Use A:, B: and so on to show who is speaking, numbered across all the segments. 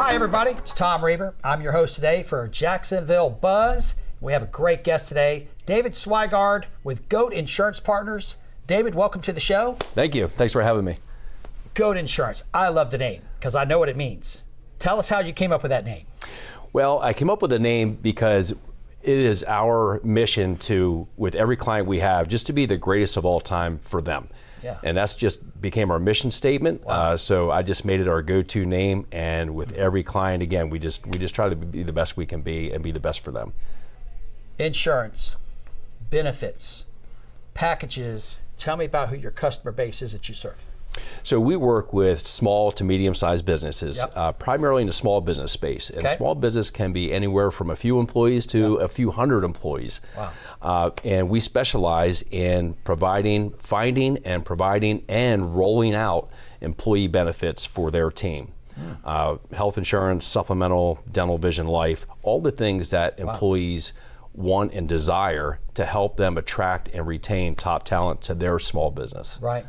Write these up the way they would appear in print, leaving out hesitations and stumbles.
A: Hi everybody, it's Tom Reber. I'm your host today for Jacksonville Buzz. We have a great guest today, David Sweigard with Goat Insurance Partners. David, welcome to the show.
B: Thank you. Thanks for having me.
A: Goat Insurance. I love the name because I know what it means. Tell us how you came up with that name.
B: Well, I came up with the name because it is our mission to, with every client we have, just to be the greatest of all time for them.
A: Yeah.
B: And that's just became our mission statement.
A: Wow.
B: So I just made it our go-to name, and with every client, again, we just try to be the best we can be and be the best for them.
A: Insurance, benefits, packages. Tell me about who your customer base is that you serve.
B: So we work with small to medium-sized businesses, primarily in the small business space. And small business can be anywhere from a few employees to a few hundred employees.
A: Wow.
B: And we specialize in finding and providing and rolling out employee benefits for their team. Health insurance, supplemental, dental, vision, life, all the things that employees want and desire to help them attract and retain top talent to their small business.
A: Right.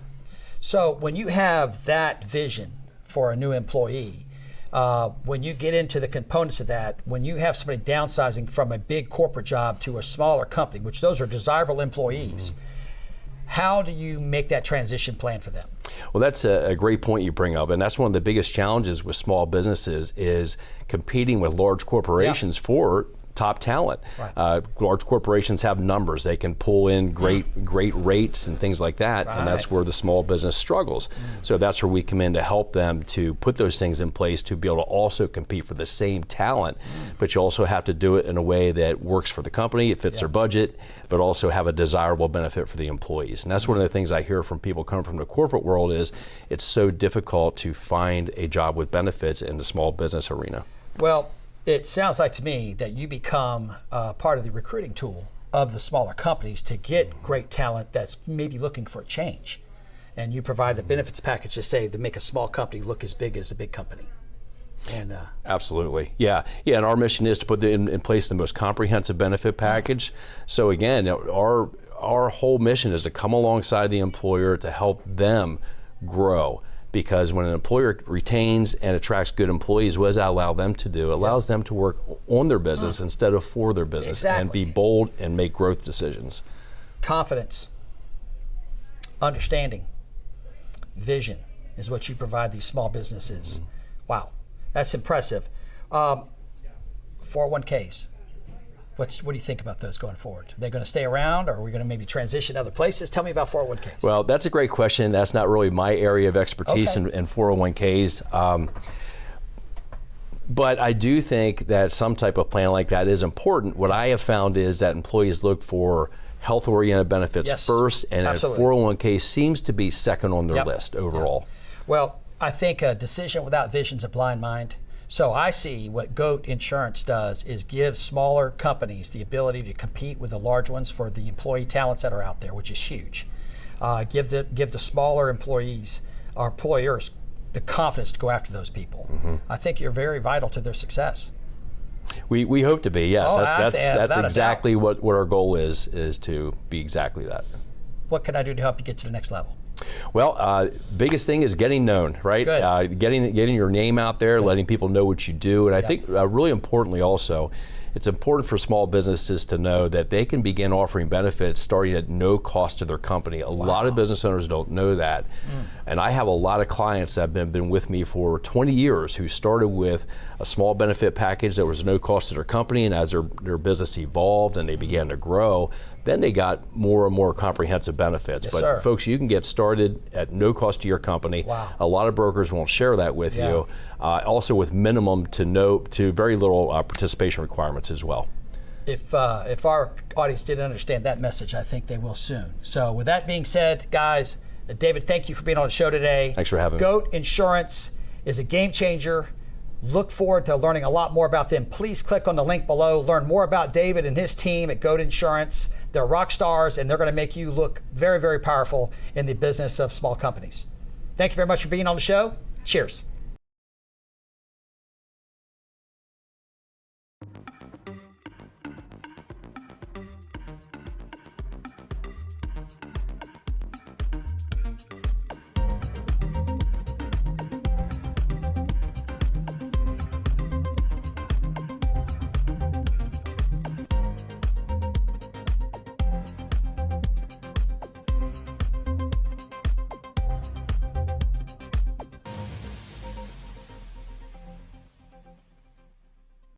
A: So when you have that vision for a new employee, when you get into the components of that, when you have somebody downsizing from a big corporate job to a smaller company, which those are desirable employees, how do you make that transition plan for them?
B: Well, that's a great point you bring up, and that's one of the biggest challenges with small businesses is competing with large corporations for top talent.
A: Right.
B: Large corporations have numbers. They can pull in great rates and things like that, and that's where the small business struggles. So that's where we come in to help them to put those things in place to be able to also compete for the same talent, but you also have to do it in a way that works for the company, it fits their budget, but also have a desirable benefit for the employees. And that's one of the things I hear from people coming from the corporate world is it's so difficult to find a job with benefits in the small business arena.
A: Well, it sounds like to me that you become part of the recruiting tool of the smaller companies to get great talent that's maybe looking for a change. And you provide the benefits package to make a small company look as big as a big company. And
B: absolutely. Yeah, and our mission is to put in place the most comprehensive benefit package. So again, our whole mission is to come alongside the employer to help them grow. Because when an employer retains and attracts good employees, what does that allow them to do? It allows them to work on their business instead of for their business and be bold and make growth decisions.
A: Confidence, understanding, vision is what you provide these small businesses. Wow, that's impressive. 401ks. What do you think about those going forward? Are they going to stay around, or are we going to maybe transition other places? Tell me about 401ks.
B: Well, that's a great question. That's not really my area of expertise in 401ks. But I do think that some type of plan like that is important. What I have found is that employees look for health-oriented benefits first, and 401k seems to be second on their list overall.
A: Well, I think a decision without vision is a blind mind. So I see what Goat Insurance does is give smaller companies the ability to compete with the large ones for the employee talents that are out there, which is huge. Give the smaller employees or employers the confidence to go after those people. I think you're very vital to their success.
B: We hope to be, yes. That's exactly what our goal is to be exactly that.
A: What can I do to help you get to the next level?
B: Well, biggest thing is getting known, right? Getting your name out there, letting people know what you do. And I think really importantly also, it's important for small businesses to know that they can begin offering benefits starting at no cost to their company. A lot of business owners don't know that. And I have a lot of clients that have been with me for 20 years who started with a small benefit package that was no cost to their company, and as their business evolved and they began to grow, then they got more and more comprehensive benefits. But folks, you can get started at no cost to your company. A lot of brokers won't share that with you. Also with minimum to very little participation requirements as well.
A: If our audience didn't understand that message, I think they will soon. So with that being said, guys, David, thank you for being on the show today.
B: Thanks for having me.
A: Goat Insurance is a game changer. Look forward to learning a lot more about them. Please click on the link below. Learn more about David and his team at Goat Insurance. They're rock stars, and they're going to make you look very, very powerful in the business of small companies. Thank you very much for being on the show. Cheers.